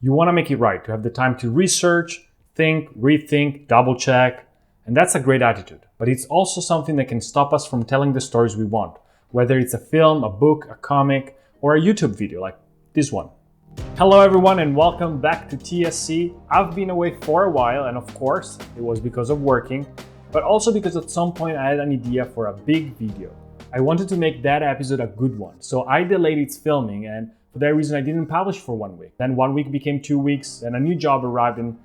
You want to make it right, to have the time to research, think, rethink, double check, and that's a great attitude. But it's also something that can stop us from telling the stories we want, whether it's a film, a book, a comic, or a YouTube video like this one. Hello everyone and welcome back to TSC. I've been away for a while, and of course it was because of working, but also because at some point I had an idea for a big video. I wanted to make that episode a good one, so I delayed its filming, and for that reason I didn't publish for 1 week. Then 1 week became 2 weeks, and a new job arrived, and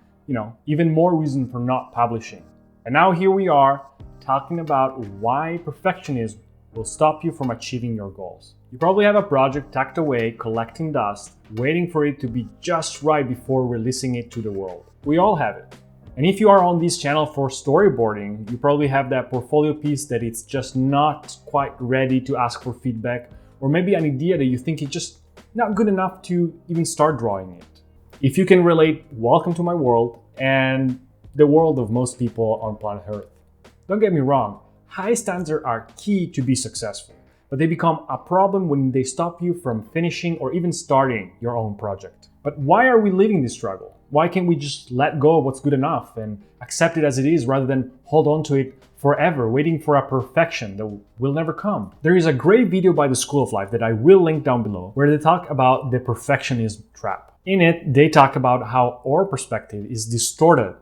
even more reason for not publishing. And now here we are talking about why perfectionism will stop you from achieving your goals. You probably have a project tucked away, collecting dust, waiting for it to be just right before releasing it to the world. We all have it. And if you are on this channel for storyboarding, you probably have that portfolio piece that it's just not quite ready to ask for feedback, or maybe an idea that you think is just not good enough to even start drawing it. If you can relate, welcome to my world and the world of most people on planet Earth. Don't get me wrong, high standards are key to be successful, but they become a problem when they stop you from finishing or even starting your own project. But why are we living this struggle? Why can't we just let go of what's good enough and accept it as it is rather than hold on to it forever, waiting for a perfection that will never come? There is a great video by the School of Life that I will link down below where they talk about the perfectionism trap. In it, they talk about how our perspective is distorted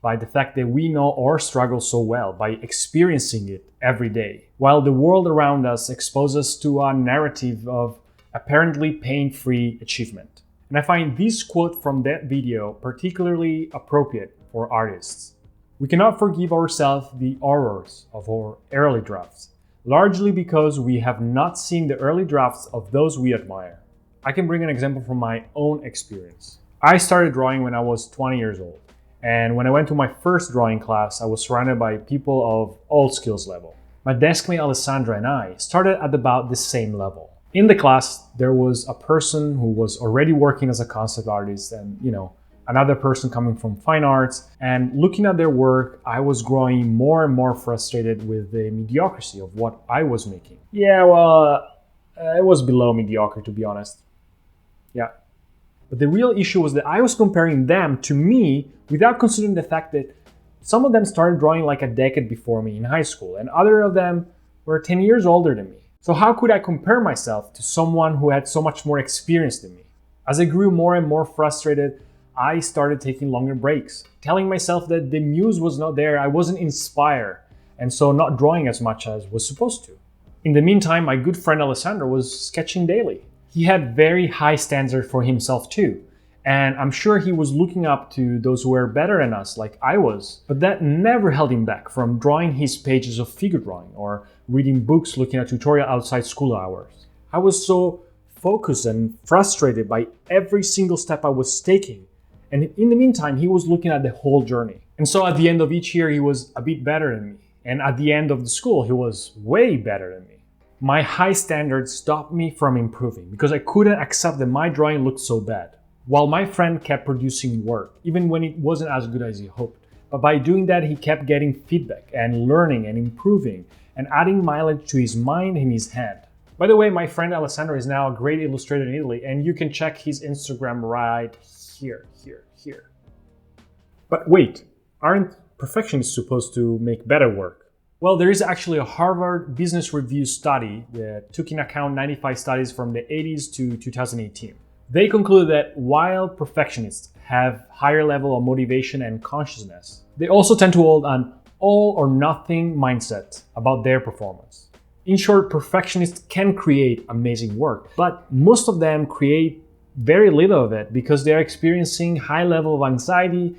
by the fact that we know our struggle so well by experiencing it every day, while the world around us exposes us to a narrative of apparently pain-free achievement. And I find this quote from that video particularly appropriate for artists. We cannot forgive ourselves the horrors of our early drafts, largely because we have not seen the early drafts of those we admire. I can bring an example from my own experience. I started drawing when I was 20 years old. And when I went to my first drawing class, I was surrounded by people of all skills level. My deskmate Alessandra and I started at about the same level. In the class, there was a person who was already working as a concept artist and, another person coming from fine arts. And looking at their work, I was growing more and more frustrated with the mediocrity of what I was making. It was below mediocre, to be honest. Yeah. But the real issue was that I was comparing them to me without considering the fact that some of them started drawing like a decade before me in high school, and other of them were 10 years older than me. So how could I compare myself to someone who had so much more experience than me? As I grew more and more frustrated, I started taking longer breaks, telling myself that the muse was not there, I wasn't inspired, and so not drawing as much as was supposed to. In the meantime, my good friend Alessandro was sketching daily. He had very high standards for himself too, and I'm sure he was looking up to those who were better than us like I was, but that never held him back from drawing his pages of figure drawing or reading books, looking at tutorials outside school hours. I was so focused and frustrated by every single step I was taking, and in the meantime he was looking at the whole journey. And so at the end of each year he was a bit better than me, and at the end of the school he was way better than me. My high standards stopped me from improving because I couldn't accept that my drawing looked so bad, while my friend kept producing work, even when it wasn't as good as he hoped. But by doing that, he kept getting feedback and learning and improving and adding mileage to his mind and his hand. By the way, my friend Alessandro is now a great illustrator in Italy, and you can check his Instagram right here. But wait, aren't perfectionists supposed to make better work? Well, there is actually a Harvard Business Review study that took into account 95 studies from the 80s to 2018. They concluded that while perfectionists have higher level of motivation and consciousness, they also tend to hold an all or nothing mindset about their performance. In short, perfectionists can create amazing work, but most of them create very little of it because they are experiencing high level of anxiety,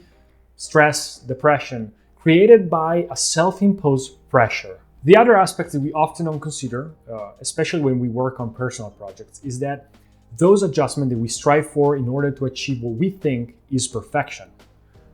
stress, depression, created by a self-imposed pressure. The other aspect that we often don't consider, especially when we work on personal projects, is that those adjustments that we strive for in order to achieve what we think is perfection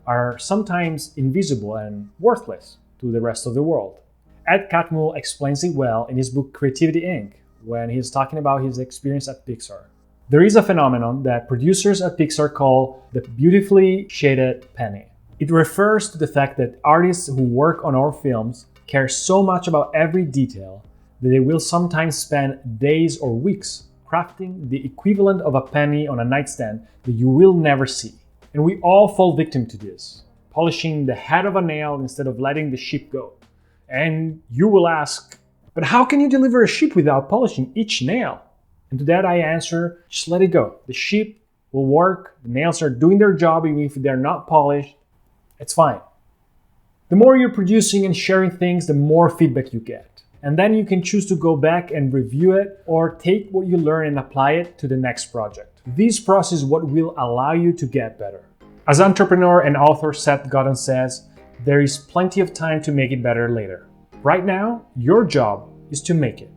are sometimes invisible and worthless to the rest of the world. Ed Catmull explains it well in his book Creativity Inc. when he's talking about his experience at Pixar. There is a phenomenon that producers at Pixar call the beautifully shaded penny. It refers to the fact that artists who work on our films care so much about every detail that they will sometimes spend days or weeks crafting the equivalent of a penny on a nightstand that you will never see. And we all fall victim to this, polishing the head of a nail instead of letting the ship go. And you will ask, but how can you deliver a ship without polishing each nail? And to that I answer, just let it go. The ship will work, the nails are doing their job even if they're not polished. It's fine. The more you're producing and sharing things, the more feedback you get. And then you can choose to go back and review it or take what you learn and apply it to the next project. This process is what will allow you to get better. As entrepreneur and author Seth Godin says, there is plenty of time to make it better later. Right now, your job is to make it.